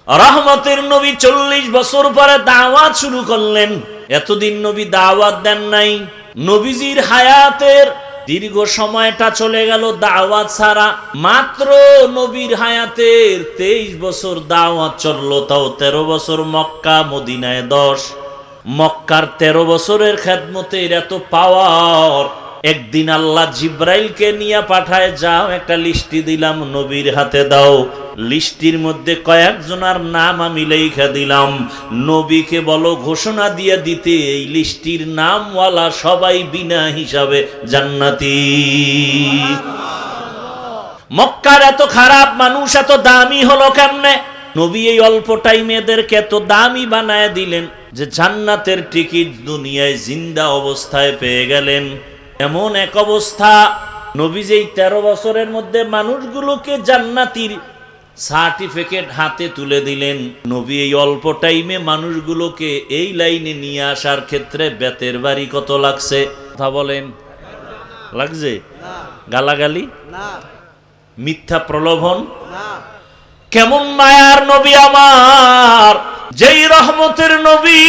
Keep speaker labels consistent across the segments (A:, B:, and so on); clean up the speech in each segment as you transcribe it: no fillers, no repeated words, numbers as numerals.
A: রহমতের নবী 40 বছর পরে দাওয়াত শুরু করলেন। এতদিন নবী দাওয়াত দেন নাই। নবীজির হায়াতের দীর্ঘ সময়টা চলে গেল দাওয়াত ছাড়া। মাত্র নবীর হায়াতের 23 বছর দাওয়াত চললো, তাও 13 বছর মক্কা, মদিনায় 10। মক্কার 13 বছরের খেদমতের এত পাওয়ার। একদিন আল্লাহ জিব্রাইলকে নিয়ে পাঠায়, যাও একটা লিস্টি দিলাম, নবীর হাতে দাও। লিস্টির মধ্যে কয়েকজনের নাম আমি লেখা দিলাম, নবীকে বলো ঘোষণা দিয়ে দিতে এই লিস্টির নামওয়ালা সবাই বিনা হিসাবে জান্নাতি। মক্কার এত খারাপ মানুষ এত দামি হলো কেমনে? নবী এই অল্প টাইমে এদেরকে এত দামি বানায় দিলেন যে জান্নাতের টিকিট দুনিয়ায় জিন্দা অবস্থায় পেয়ে গেলেন। এমন এক অবস্থা, নবী যেই 13 বছরের মধ্যে মানুষগুলোকে জান্নাতির সার্টিফিকেট হাতে তুলে দিলেন। নবী এই অল্প টাইমে মানুষগুলোকে এই লাইনে নিয়ে আসার ক্ষেত্রে বেতের বাড়ি কত লাগছে? কথা বলেন, লাগছে? গালাগালি না, মিথ্যা প্রলোভন না। কেমন মায়ার নবী আমার, যেই রহমতের নবী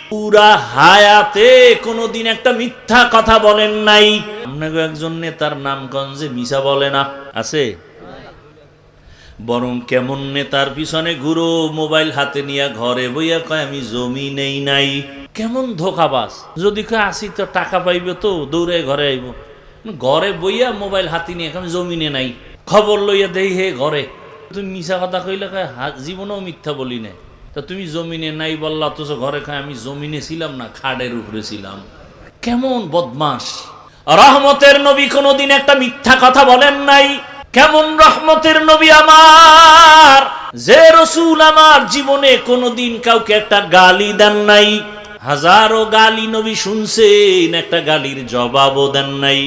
A: পুরা হায়াতে কোনদিন একটা মিথ্যা কথা বলেন নাই। আপনাকে একজন নেতার নামগঞ্জে মিশা বলে না, আছে? বরং কেমন নেতার পিছনে ঘুরো, মোবাইল হাতে নিয়ে ঘরে বইয়া কয় আমি জমি নেই নাই। কেমন ধোকাবাজ! যদি কয় আসি তো টাকা পাইবে, তো দৌড়ে ঘরে আইব। ঘরে বইয়া মোবাইল হাতে নিয়ে আমি জমিনে নাই, খবর লইয়া দেই হে ঘরে। তুমি মিশা কথা কইলে কয় জীবনেও মিথ্যা বলি নাই। তা তুমি জমিনে নাই বললা, অথচ ঘরে খায় আমি জমিনে ছিলাম না, খাড়ের উপরে ছিলাম। কেমন বদমাস! রহমতের নবী কোনদিন একটা মিথ্যা কথা বলেন নাই। কেমন রহমতের নবী আমার, যে রাসূল আমার জীবনে কোনদিন কাউকে একটা গালি দেন নাই। হাজারো গালি নবী শুনছেন, একটা গালির জবাবও দেন নাই।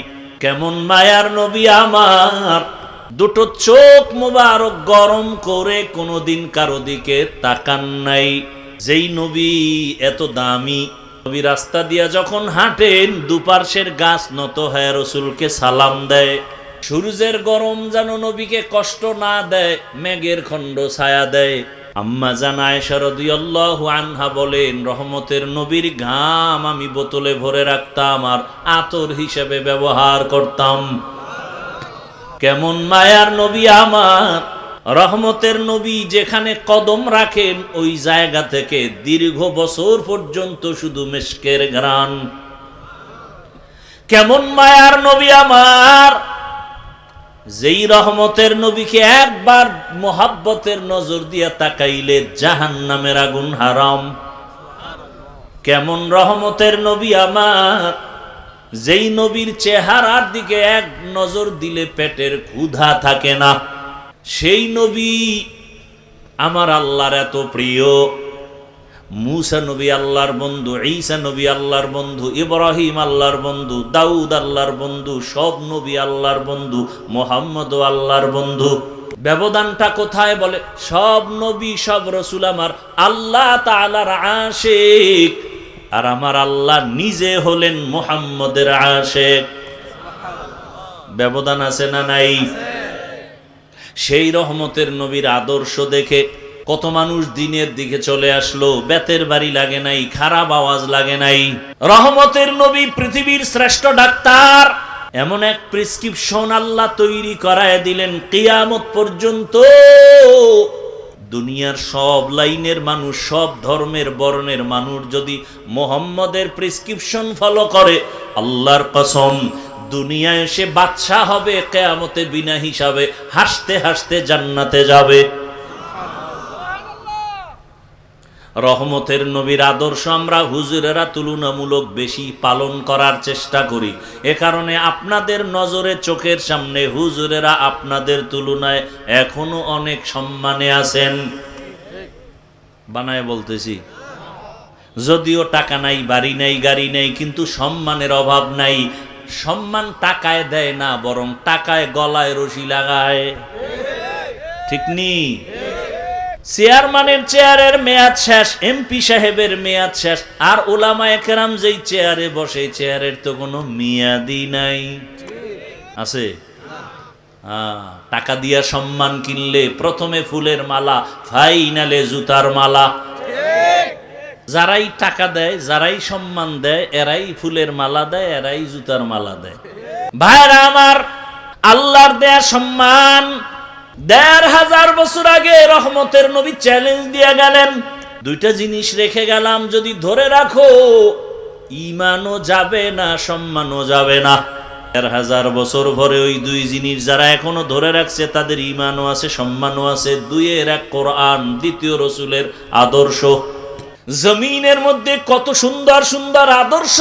A: কেমন মায়ার নবী আমার, দুটো চোখ মোবারক গরম করে কোনদিন কারো দিকে তাকান নাই। যেই নবী এত দামি, নবী রাস্তা দিয়া যখন হাঁটেন দুপার্শ্বের গাছ নত হয়ে রাসূলকে সালাম দেয়। সূর্যের গরম যেন নবীকে কষ্ট না দেয়, মেঘের খণ্ড ছায়া দেয়। আম্মা জান আয়েশা রাদিয়াল্লাহু আনহা বলেন, রহমতের নবীর ঘাম আমি বোতলে ভরে রাখতাম আর আতর হিসেবে ব্যবহার করতাম। কেমন মায়ার নবী আমার, রহমতের নবী যেখানে কদম রাখেন ওই জায়গা থেকে দীর্ঘ বছর পর্যন্ত শুধু মিশকের ঘ্রাণ। কেমন মায়ার নবী আমার, যেই রহমতের নবীকে একবার মোহাব্বতের নজর দিয়া তাকাইলে জাহান্নামের আগুন হারাম। কেমন রহমতের নবী আমার, যেই নবীর চেহারার দিকে এক নজর দিলে পেটের ক্ষুধা থাকে না। সেই নবী আমার আল্লাহর এত প্রিয়। মুসা নবী আল্লাহর বন্ধু, ঈসা নবী আল্লাহর বন্ধু, ইব্রাহিম আল্লাহর বন্ধু, দাউদ আল্লাহর বন্ধু, সব নবী আল্লাহর বন্ধু, মুহাম্মদ আল্লাহর বন্ধু। ব্যবধানটা কোথায়? বলে সব নবী সব রাসূল আমার আল্লাহ তাআলার আশিক, আর আমার আল্লাহ নিজে হলেন মুহাম্মদের আশিক। ব্যবধান আছে না নাই? সেই রহমতের নবীর আদর্শ দেখে কত মানুষ দিনের দিকে চলে আসলো, বেতের বাড়ি লাগে নাই, খারাপ আওয়াজ লাগে নাই। রহমতের নবী পৃথিবীর শ্রেষ্ঠ ডাক্তার। এমন এক প্রেসক্রিপশন আল্লাহ তৈরি করায় দিলেন, কিয়ামত পর্যন্ত দুনিয়ার সব লাইনের মানুষ, সব ধর্মের বর্ণের মানুষ যদি মুহাম্মদের প্রেসক্রিপশন ফলো করে, আল্লাহর কসম দুনিয়ায় সে বাদশা হবে, কিয়ামতে বিনা হিসাবে হাসতে হাসতে জান্নাতে যাবে। রহমতের নবীর আদর্শ আমরা হুজুরেরা তুলনামূলক বেশি পালন করার চেষ্টা করি। এ কারণে আপনাদের নজরে চোখের সামনে হুজুরেরা আপনাদের তুলনায় এখনো অনেক সম্মানে আছেন। বানায় বলতেছি, যদিও টাকা নাই, বাড়ি নাই, গাড়ি নাই, কিন্তু সম্মানের অভাব নাই। সম্মান টাকায় দেয় না, বরং টাকায় গলায় রশি লাগায়। ঠিক নি? চেয়ারম্যানের চেয়ারের মেয়াদ শেষ, এমপি সাহেবের মেয়াদ শেষ, আর উলামায়ে কেরাম যেই চেয়ারে বসে চেয়ারের তো কোনো মেয়াদই নাই। আছে? টাকা দিয়া সম্মান কিনলে প্রথমে ফুলের মালা, ফাইনালে জুতার মালা। যারাই টাকা দেয়, যারাই সম্মান দেয়, এরাই ফুলের মালা দেয়, এরাই জুতার মালা দেয়। ভাইরা আমার, আল্লাহর দেয়া সম্মান ১৫০০ বছর আগে রহমতের নবী চ্যালেঞ্জ দিয়ে গেলেন, দুইটা জিনিস রেখে গেলাম, যদি ধরে রাখো ঈমানও যাবে না, সম্মানও যাবে না। ১৫০০ বছর পরে ওই দুই জিনিস যারা এখনো ধরে রাখছে তাদের ঈমানও আছে, সম্মানও আছে। দুইয়ের এক কোরআন, দ্বিতীয় রসুলের আদর্শ। জমিনের মধ্যে কত সুন্দর সুন্দর আদর্শ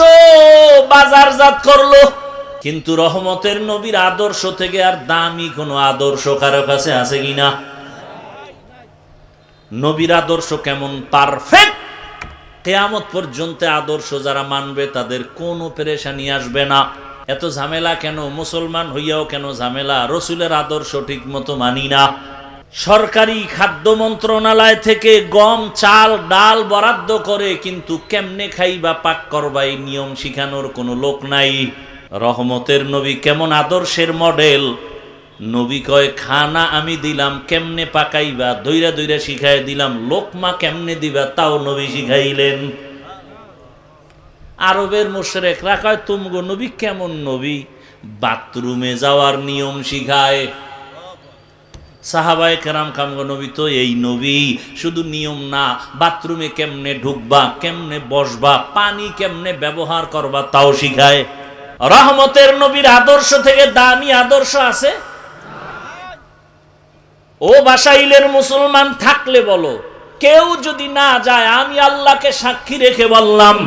A: বাজারজাত করলো, কিন্তু রহমতের নবীর আদর্শ থেকে আর দামি কোনো আদর্শ কারো কাছে আছে কিনা? নবীর আদর্শ কেমন পারফেক্ট, কিয়ামত পর্যন্ত আদর্শ যারা মানবে তাদের কোনো পেরেশানি আসবে না। এত ঝামেলা কেন? মুসলমান হইয়াও কেন ঝামেলা? রসুলের আদর্শ ঠিক মতো মানি না। সরকারি খাদ্য মন্ত্রণালয় থেকে গম, চাল, ডাল বরাদ্দ করে, কিন্তু কেমনে খাইবা, পাক করবা, এই নিয়ম শিখানোর কোনো লোক নাই। রহমতের নবী কেমন আদর্শের মডেল! নবী কয়, খানা আমি দিলাম, কেমনে পাকাইবা দইরা দইরা শিখাই দিলাম, লোকমা কেমনে দিবা তাও নবী শিখাইলেন। আরবের মুশরিকরা কয়, তুমগো নবী কেমন নবী, বাথরুমে যাওয়ার নিয়ম শিখায়। সাহাবায়ে কেরাম কামগো নবী তো এই নবী, শুধু নিয়ম না, বাথরুমে কেমনে ঢুকবা, কেমনে বসবা, পানি কেমনে ব্যবহার করবা তাও শিখায়। রহমতের নবীর আদর্শ থেকে দামি আদর্শ আছে? ও বাসাইলের মুসলমান থাকলে বলো, কেউ যদি না যায়, আমি আল্লাহকে সাক্ষী রেখে বললাম,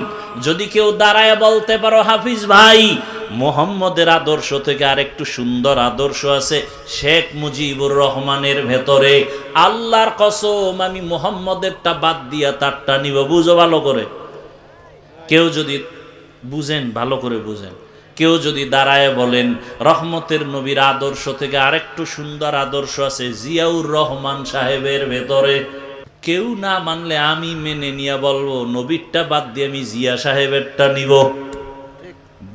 A: যদি কেউ দাঁড়ায় বলতে পারো, হাফিজ ভাই, মুহাম্মদের আদর্শ থেকে আরেকটু সুন্দর আদর্শ আছে শেখ মুজিবুর রহমানের ভেতরে, আল্লাহর কসম আমি মুহাম্মদেরটা বাদ দিয়া তারটা নিব। বুঝো ভালো করে, কেউ যদি বুঝেন, ভালো করে বুঝেন, কেউ যদি দাঁড়ায় বলেন রহমতের নবীর আদর্শ থেকে আরেকটু সুন্দর আদর্শ আছে জিয়াউর রহমান সাহেবের ভেতরে, কেউ না মানলে আমি মেনে নিয়ে বলবো নবীরটা বাদ দিয়ে আমি জিয়া সাহেবেরটা নিব।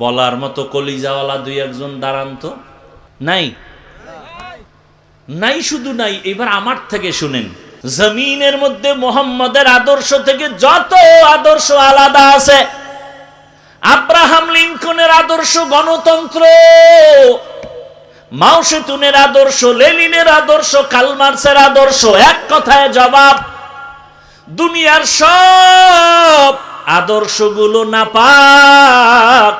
A: বলার মতো কলিজাওয়ালা দুই একজন দাঁড়ান তো? নাই, নাই, শুধু নাই। এবার আমার থেকে শুনেন, জমিনের মধ্যে মুহাম্মদের আদর্শ থেকে যত আদর্শ আলাদা আছে, আব্রাহাম লিঙ্কনের আদর্শ গণতন্ত্র, মাও সেতুনের আদর্শ, লেনিনের আদর্শ, কার্ল মার্ক্সের আদর্শ, এক কথায় জবাব, দুনিয়ার সব আদর্শগুলো নাপাক,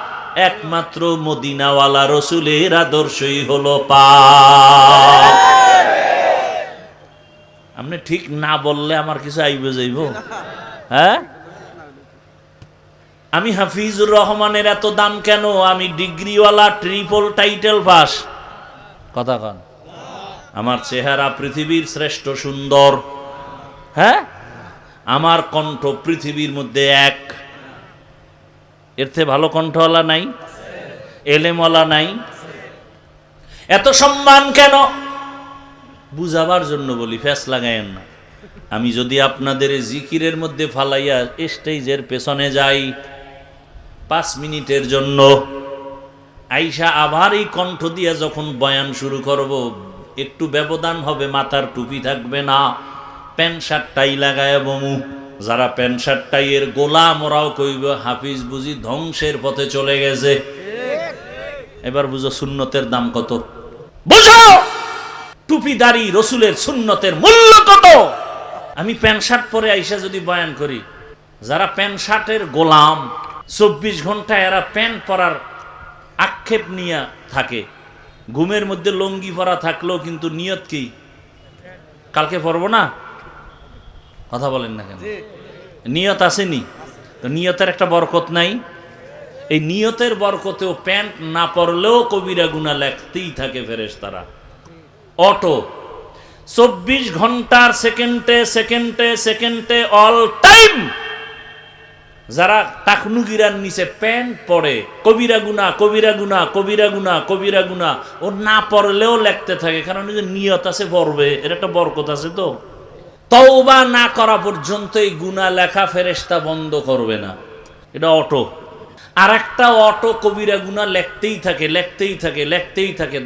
A: একমাত্র মদিনাওয়ালা রসুলের আদর্শই হলো পাক। আপনি ঠিক না বললে আমার কিছু আইবে যাইব? হ্যাঁ, আমি হাফিজুর রহমানের এত দাম কেন? আমি ডিগ্রিওয়ালা, ট্রিপল টাইটেল পাস। কথা কন, আমার চেহারা পৃথিবীর শ্রেষ্ঠ সুন্দর, হ্যাঁ, আমার কণ্ঠ পৃথিবীর মধ্যে এক, এর থেকে ভালো কণ্ঠওয়ালা নাই, এলেমওয়ালা নাই। এত সম্মান কেন? বুঝাবার জন্য বলি, ফ্যাস লাগায়েন না। আমি যদি আপনাদের জিকিরের মধ্যে ফালাইয়া স্টেজের পেছনে যাই 5 মিনিটের জন্য, আইসা আবার এই কণ্ঠ দিয়া যখন বয়ান শুরু করব, একটু ব্যবধান হবে, মাথার টুপি থাকবে না, প্যান্ট শার্ট টাই লাগায় বমু। যারা প্যান্ট শার্ট টাইয়ের গোলাম, ওরাও কইব হাফিজ বুঝি ধ্বংসের পথে চলে গেছে। এবার বুঝো সুন্নতের দাম কত, বুঝো টুপিদারি রসুলের সুন্নতের মূল্য কত। আমি প্যান্ট শার্ট পরে আইসা যদি বয়ান করি, যারা প্যান্ট শার্টের গোলাম, 24 ঘন্টা এরা প্যান্ট পরার আক্ষেপ নিয়ে থাকে, ঘুমের মধ্যে লঙ্গি পরা থাকলেও কিন্তু নিয়ত কি কালকে পরবো না। কথা বলেন না কেন? নিয়ত আসেনি তো, নিয়তের একটা বরকত নাই? এই নিয়তের বরকতেও প্যান্ট না পরলেও কবিরা গুনাহ লেখতেই থাকে ফেরেশতারা। অটো 24 ঘন্টার সেকেন্ডে সেকেন্ডে সেকেন্ডে অল টাইম যারা টাকনুগিরার নিচে প্যান্ট পরে, কবিরা গুনাহ, কবিরা গুনাহ, কবিরা গুনাহ, কবিরা গুনাহ, ও না পড়লেও লেখতে থাকে, কারণ নিয়ত আছে পড়বে, এর একটা বরকত আছে। তো তওবা না করা পর্যন্ত এই গুনাহ লেখা ফেরেশতা বন্ধ করবে না, এটা অটো। আর একটা অটো কবিরা গুনাহ লেখতেই থাকে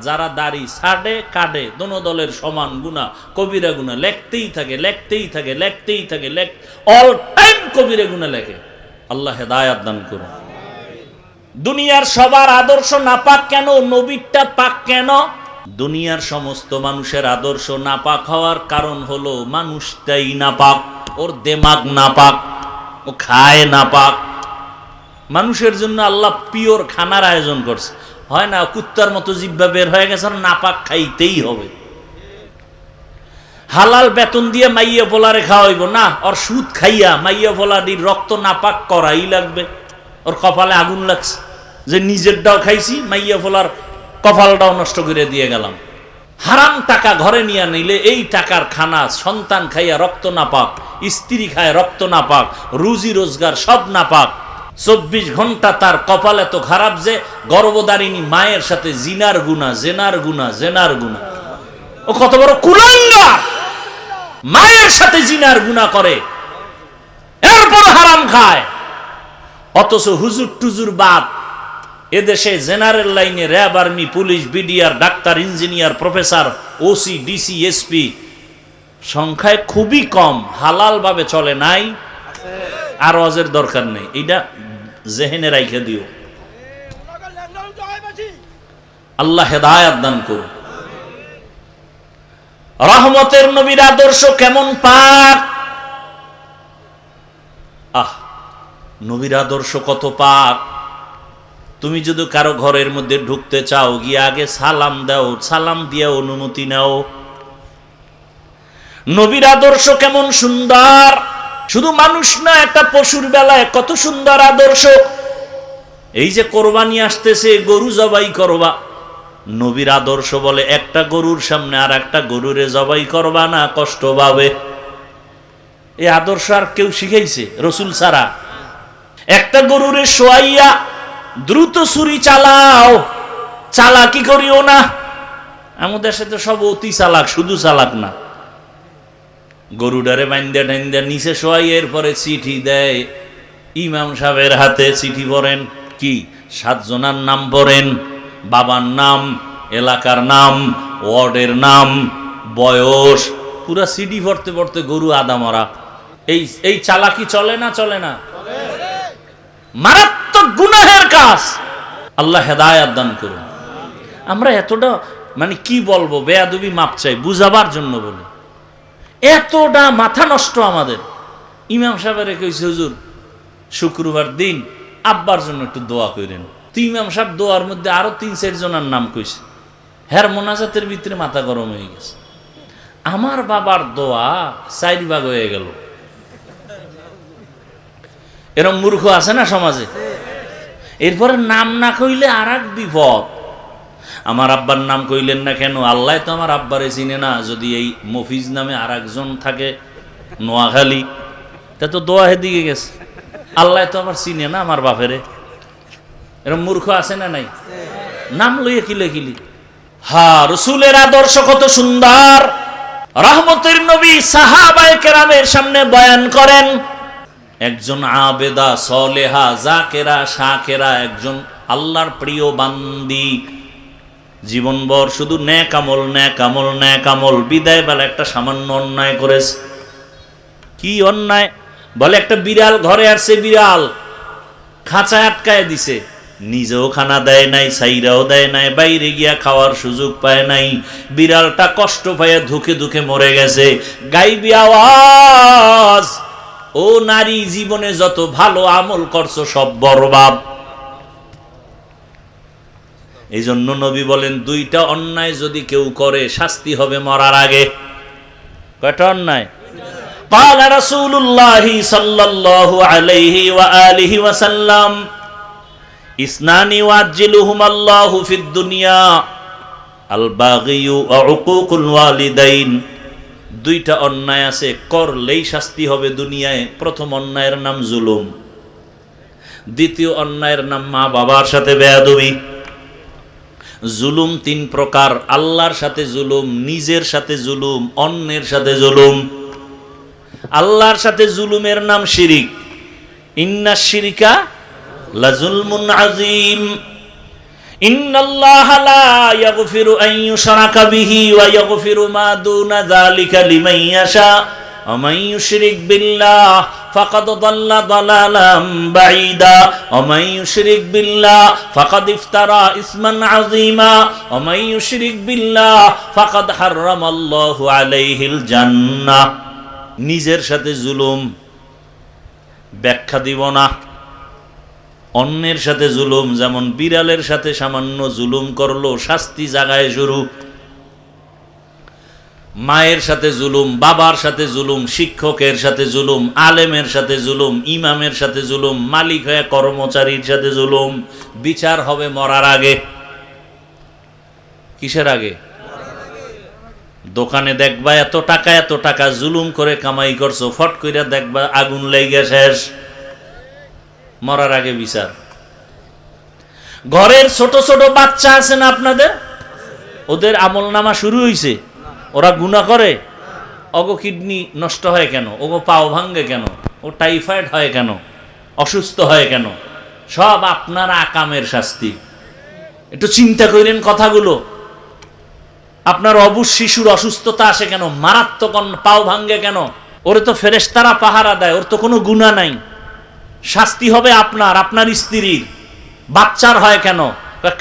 A: যারা দাড়ি ছাড়ে কাটে দোনো দলের সমান গুনাহ কবিরা গুনাহ লেখতেই থাকে অল টাইম কবিরা গুনাহ লেখে। আল্লাহ হেদায়েত দান করুন। দুনিয়ার সবার আদর্শ নাপাক কেন? নবীরটা পাক কেন? দুনিয়ার সমস্ত মানুষের আদর্শ নাপাক হওয়ার কারণ হলো মানুষটাই নাপাক, ওর দেমাগ নাপাক, ও খায় নাপাক। মানুষের জন্য আল্লাহ পিওর খানার আয়োজন করছে, হয় না কুত্তার মতো জিহ্বা বের হয়ে গেছে, আর নাপাক খাইতেই হবে। হালাল বেতন দিয়ে মাইয়া পোলারে খাওয়াইব না, ওর সুদ খাইয়া মাইয়া পোলাটির রক্ত নাপাক করাই লাগবে। ওর কপালে আগুন লাগছে যে নিজেরটাও খাইছি, মাইয়া পোলার কপালটাও নষ্ট করে দিয়ে গেলাম। হারাম টাকা ঘরে নিয়ে নিলে এই টাকার খানা সন্তান খাইয়া রক্ত নাপাক, স্ত্রী খায় রক্ত নাপাক, রুজি রোজগার সব নাপাক। 24 ঘন্টা তার কপাল এত খারাপ যে গর্ভধারিণী মায়ের সাথে জেনার গুনাহ। ও কত বড় কুলাঙ্গার, মায়ের সাথে জিনার গুনাহ করে, এরপর হারাম খায়। অথচ হুজুর টুজুর বাদ এদেশে জেনারেল লাইনে RAB, army, police, BDR, doctor, engineer, professor, OC, DC, SP সংখ্যায় খুবই কম হালাল ভাবে চলে নাই। আর ওয়াজের দরকার নেই, এটা জেহেনে রাইখে দিও। আল্লাহ হেদায়েত দান করুন। রহমতের নবীর আদর্শ কেমন পাক! নবীর আদর্শ কত পাক! তুমি যদি কারো ঘরের মধ্যে ঢুকতে চাও, গিয়ে আগে সালাম দাও, সালাম দিয়ে অনুমতি নাও। নবীর আদর্শ কেমন সুন্দর! শুধু মানুষ না, একটা পশুর বেলায় কত সুন্দর আদর্শ। এই যে কোরবানি আসতেছে, গরু জবাই করবা, নবীর আদর্শ বলে একটা গরুর সামনে আর একটা গরুরে জবাই করবা না, কষ্ট পাবে। এই আদর্শ আর কেউ শিখাইছে? রসুল ছাড়া। একটা গরুরে শোয়াইয়া দ্রুত ছুরি চালাও, চালাকি করিও না। আমাদের সাথে সব অতি চালাক, শুধু চালাক না। গরুডারে বাইন্দা টাইন্দা নিচে শোয়াই, এরপরে চিঠি দেয় ইমাম সাহেবের হাতে। চিঠি পড়েন, কি 7 জনের নাম পড়েন, বাবার নাম, এলাকার নাম, ওয়ার্ডের নাম, বয়স, পুরা সিডি পড়তে পড়তে গরু আদা মরা। এই চালাকি চলে না? চলে না? মারাত্মক গুনাহের কাজ। আল্লাহ হেদায়েত দান করুন। আমরা এতটা কি বলবো, বেয়াদবি মাপ চাই, বুঝাবার জন্য বলি। এতটা মাথা নষ্ট আমাদের। ইমাম সাহেবের কইছে, হুজুর শুক্রবার দিন আব্বার জন্য একটু দোয়া করেন। তো ইমাম সাহেব দোয়ার মধ্যে আরো 3-4 জনের নাম কইছে। হের মোনাজাতের ভিতরে মাথা গরম হয়ে গেছে। আমার বাবার দোয়া 4 ভাগ হয়ে গেল। এরকম মূর্খ আছে না সমাজে? এরপরে নাম না কইলে আর এক বিপদ। আমার আব্বার নাম কইলেন না কেন? আল্লাহ তো আমার আব্বারে চিনে না। যদি এই মফিজ নামে আর একজন থাকে নোয়াখালী, তা তো দোয়া হেদিকে গেছে। আল্লাহ তো আমার চিনে না আমার বাপেরে। এরকম মূর্খ আছে না নাই? নাম লইয়ে কিলি। রসুলের আদর্শ কত সুন্দর! রহমতের নবী সাহাবায়ে কেরামের সামনে বয়ান করেন। একজন আবেদা, সলেহা, জাকেরা, শাকেরা, একজন আল্লাহর প্রিয় বান্দি, জীবনভর শুধু নেক আমল। বিদায় বেলা একটা সামান্য অন্যায় করেছে। কি অন্যায়? বলে একটা বিড়াল ঘরে আসছে, বিড়াল খাঁচায় আটকায় দিছে, নিজেও খানা দেয় নাই, সাইরাও দেয় নাই, বাইরে গিয়া খাওয়ার সুযোগ পায় নাই। বিড়ালটা কষ্ট পাইয়া ধুকে মরে গেছে। গাইবি আওয়াজ, ও নারী, জীবনে যত ভালো আমল করছো সব বরবাদ। এই জন্য নবী বলেন, 2টা অন্যায় যদি কেউ করে শাস্তি হবে মরার আগে। কয়টা অন্যায়? قال رسول الله صلى الله عليه وآله وسلم اثنان يعجلهما الله في الدنيا الباغي وعقوق الوالدين। 2টা অন্যায় আছে, করলেই শাস্তি হবে দুনিয়ায়। প্রথম অন্যায়ের নাম জুলুম, দ্বিতীয় অন্যায়ের নাম মা বাবার সাথে বেয়াদবি। জুলুম 3 প্রকার: আল্লাহর সাথে জুলুম, নিজের সাথে জুলুম, অন্যের সাথে জুলুম। আল্লাহর সাথে জুলুমের নাম শিরিক। ইন্নাশ শিরিকা লাযুলমুন আযীম। ইন্নাল্লাহা লা ইয়াগফিরু আন ইউশরাকা বিহি ওয়া ইয়াগফিরু মা দুনা যালিকা লিমান ইয়াশা ওয়া মান ইউশরিক বিল্লাহ ফাকাদ দাল্লা দালালাম বাঈদা ওয়া মান ইউশরিক বিল্লাহ ফাকাদ ইফতারা ইসমান আযীমা ওয়া মান ইউশরিক বিল্লাহ ফাকাদ হারামাল্লাহু আলাইহিল জান্নাহ। নিজের সাথে জুলুম, ব্যাখ্যা দিব না। অন্যের সাথে জুলুম, যেমন বিড়ালের সাথে সামান্য জুলুম করলো শাস্তি জাগায় শুরু। মায়ের সাথে জুলুম, বাবার সাথে জুলুম, শিক্ষকের সাথে জুলুম, আলেমের সাথে জুলুম, ইমামের সাথে জুলুম, মালিক হয়ে কর্মচারীর সাথে জুলুম। বিচার হবে মরার আগে। কিসের আগে? দোকানে দেখবা এত টাকা জুলুম করে কামাই করছো, ফট কইরা দেখবা আগুন লেগে শেষ। মরার আগে বিচার। ঘরের ছোট ছোট বাচ্চা আছে না আপনাদের, ওদের আমল নামা শুরু হইছে, ওরা গুনাহ করে। ওগো কিডনি নষ্ট হয় কেন, ওগো পাও ভাঙ্গে কেন, ও টাইফয়েড হয় কেন, অসুস্থ হয় কেন? সব আপনার আকামের শাস্তি। একটু চিন্তা করেন কথাগুলো। আপনার অবুজ শিশুর অসুস্থতা আসে কেন, মারাত্মক পাও ভাঙ্গে কেন? ওরে তো ফেরেশতারা পাহারা দেয়, ওর তো কোনো গুনাহ নাই। শাস্তি হবে আপনার, আপনার স্ত্রীর। বাচ্চার হয় কেন?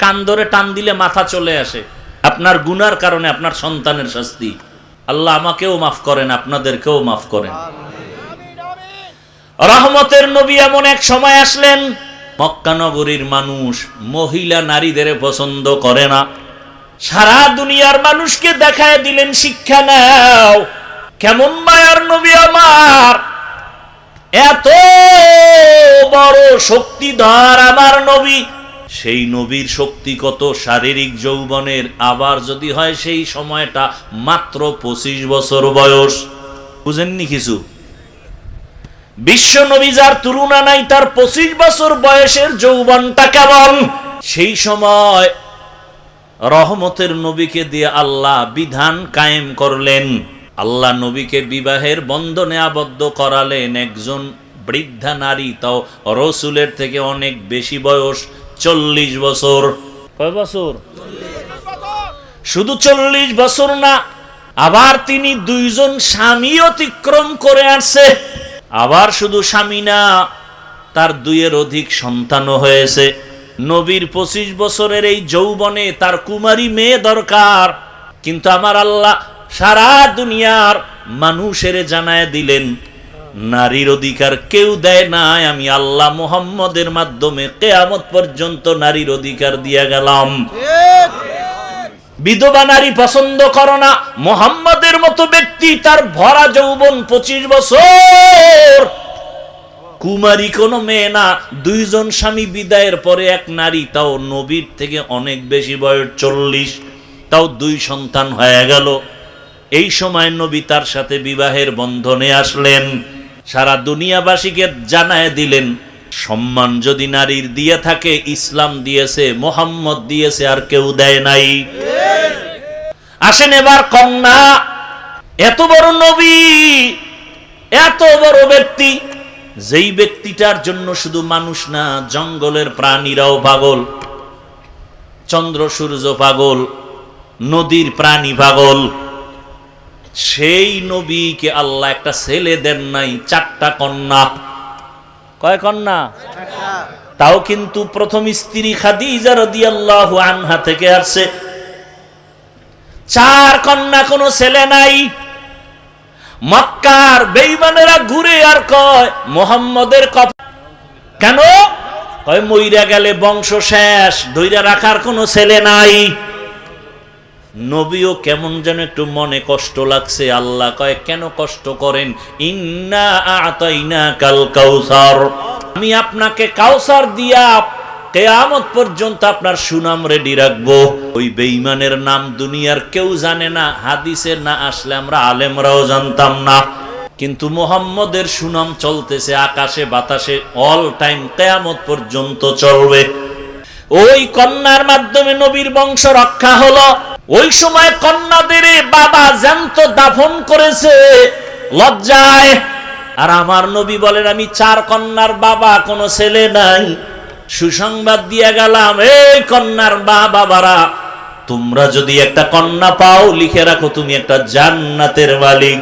A: কান ধরে টান দিলে মাথা চলে আসে। আপনার গুনার কারণে আপনার সন্তানের শাস্তি। আল্লাহ আমাকেও মাফ করেন, আপনাদেরকেও মাফ করেন। রহমতের নবী এমন এক সময় আসলেন, মক্কা নগরীর মানুষ মহিলা নারীদের পছন্দ করে না। সারা দুনিয়ার মানুষকে দেখায় দিলেন, শিক্ষা নাও। কেমন মায়ার নবী আমার, এত বড় শক্তিধর আমার নবী। সেই নবীর শক্তি কত, শারীরিক যৌবনের। আবার যদি হয় সেই সময়টা মাত্র 25 বছর বয়স। বুঝেননি কিছু? বিশ্ব নবী যার তুলনা নাই, তার 25 বছর বয়সের যৌবনটা কেমন? সেই সময় রহমতের নবীকে দিয়ে আল্লাহ বিধান কায়েম করলেন। আল্লাহ নবীকে বিবাহের বন্ধনে আবদ্ধ করালেন একজন বৃদ্ধা নারী, তাও রসুলের থেকে অনেক বেশি বয়স, 40 বছর। কয় বছর? শুধু 40 বছর না, আবার তিনি 2জন স্বামী অতিক্রম করে আসছে। আবার শুধু স্বামী না, তার 2-এর অধিক সন্তানও হয়েছে। নবীর 25 বছরের এই যৌবনে তার কুমারী মেয়ে দরকার, কিন্তু আমার আল্লাহ সারা দুনিয়ার মানুষের জানায় দিলেন, নারীর অধিকার কেউ দেয় নাই, আমি আল্লাহ মুহাম্মদের মাধ্যমে কিয়ামত পর্যন্ত নারীর অধিকার দিয়ে গেলাম। বিধবা নারী পছন্দ করো না। মুহাম্মদের মতো ব্যক্তি, তার ভরা যৌবন 25 বছর, কুমারী কোনো মেয়ে না। 2জন স্বামী বিদায়ের পরে এক নারী, তাও নবীর থেকে অনেক বেশি বয়স, 40, তাও 2 সন্তান হয়ে গেল। এই সময় নবী তার সাথে বিবাহের বন্ধনে আসলেন। সারা দুনিয়াবাসীকে জানায় দিলেন, সম্মান যদি নারীর দিয়ে থাকে, ইসলাম দিয়েছে, মুহাম্মদ দিয়েছে, আর কেউ দেয় নাই। আসেন এবার কন্যা। এত বড় নবী, এত বড় ব্যক্তি, যেই ব্যক্তিটার জন্য শুধু মানুষ না, জঙ্গলের প্রাণীরাও পাগল, চন্দ্র সূর্য পাগল, নদীর প্রাণী পাগল। সেই নবীকে আল্লাহ একটা ছেলে দেন নাই, 4টা কন্যা। কয় কন্যা? তাও কিন্তু প্রথম স্ত্রী খাদিজা রাদিয়াল্লাহু আনহা থেকে আসছে। 4 কন্যা, কোনো ছেলে নাই। মক্কার বেঈমানেরা ঘুরে আর কয় মুহাম্মদের কেন? কয় মইরা গেলে বংশ শেষ, ধইরা রাখার কোনো ছেলে নাই। নবীও কেমন যেন একটু মনে কষ্ট লাগছে। আল্লাহ কয়, কেন কষ্ট করেন? ইন্না আ'তাইনাকাল কাউসার, আমি আপনাকে কাউসার দিয়া কিয়ামত পর্যন্ত আপনার সুনাম রেডি রাখবো। ওই বেঈমানের নাম দুনিয়ার কেউ জানে না, হাদিসে না আসলে আমরা আলেমরাও জানতাম না, কিন্তু মুহাম্মদের সুনাম চলতেছে আকাশে বাতাসে, অল টাইম, কিয়ামত পর্যন্ত চলবে। ওই কন্যার মাধ্যমে নবীর বংশ রক্ষা হলো। ওই সময় কন্যাদের বাবা জ্যান্ত দাফন করেছে লজ্জায়। আর আমার নবী বলেন, আমি 4 কন্যার বাবা, কোনো ছেলে নাই, সুসংবাদ দিয়া গেলাম, এই কন্যার মা বাবারা, তোমরা যদি একটা কন্যা পাও, লিখে রাখো তুমি একটা জান্নাতের মালিক।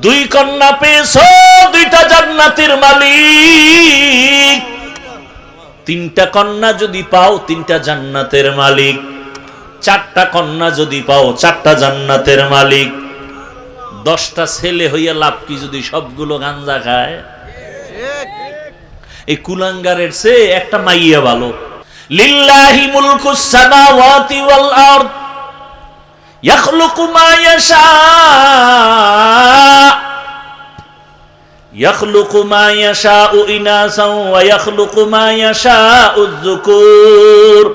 A: দুই কন্যা পেয়েছো, দুইটা জান্নাতের মালিক। তিনটা কন্যা যদি পাও, তিনটা জান্নাতের মালিক। চারটা কন্যা যদি পাও, চারটা জান্নাতের মালিক। 10টা ছেলে হইয়া লাভ কি যদি সবগুলো গাঞ্জা খায়? এই কুলাঙ্গারের চেয়ে একটা মাইয়া ভালো। লিল্লাহি মুলকুস সামাওয়াতি ওয়াল আরদ ইয়াখলুকু মা ইয়াশা ইয়াখলুকু মা ইয়াশাউ ইনাসাও ওয়া ইয়াখলুকু মা ইয়াশাউ যুকুর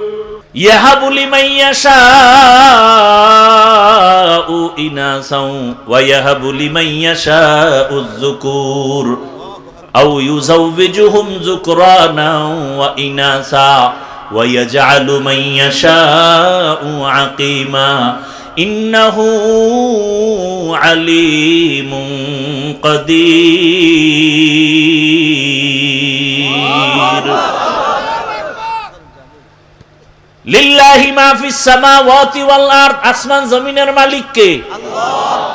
A: ইয়াহাবু লিমান ইয়াশাউ ইনাসাও ওয়া ইয়াহাবু লিমান ইয়াশাউ যুকুর আও ইউযাওবিজুহুম যুকরানাও ওয়া ইনাসা ওয়া ইয়াজআলু মান ইয়াশাউ আকিমা ইন্নাহু আলিমুন কাদির। লিল্লাহি মা ফিস সামাওয়াতি ওয়াল আরদ, আসমান জমিনের মালিক কে? আল্লাহ।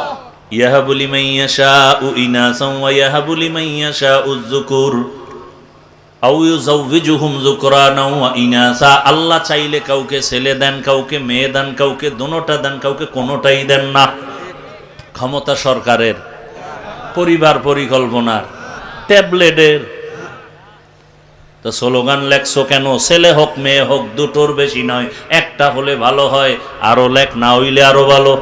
A: ইয়াহাবু লিমান ইয়াশাউ ইনাসা ওয়া ইয়াহাবু লিমান ইয়াশাউ যুকুর আও ইউযাওবিজুহুম যুকরানা ওয়া ইনাসা। আল্লাহ চাইলে কাউকে ছেলে দেন, কাউকে মেয়ে দেন, কাউকে দোনোটা দেন, কাউকে কোনোটাই দেন না। ক্ষমতা সরকারের, পরিবার পরিকল্পনার, ট্যাবলেটের। তো স্লোগান লেখছো কেন? ছেলে হোক মেয়ে হোক দুটোর বেশি নয়, একটা হলে ভালো হয়, আরো লেখ, না হইলে আরো ভালো।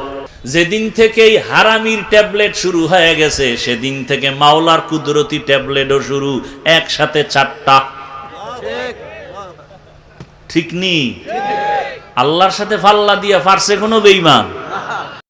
A: যেদিন থেকেই হারামির ট্যাবলেট শুরু হয়ে গেছে, সেদিন থেকে মাওলার কুদরতি ট্যাবলেটও শুরু, একসাথে 4টা। ঠিক নি? আল্লাহর সাথে পাল্লা দিয়া পারছে কোনো বেঈমান?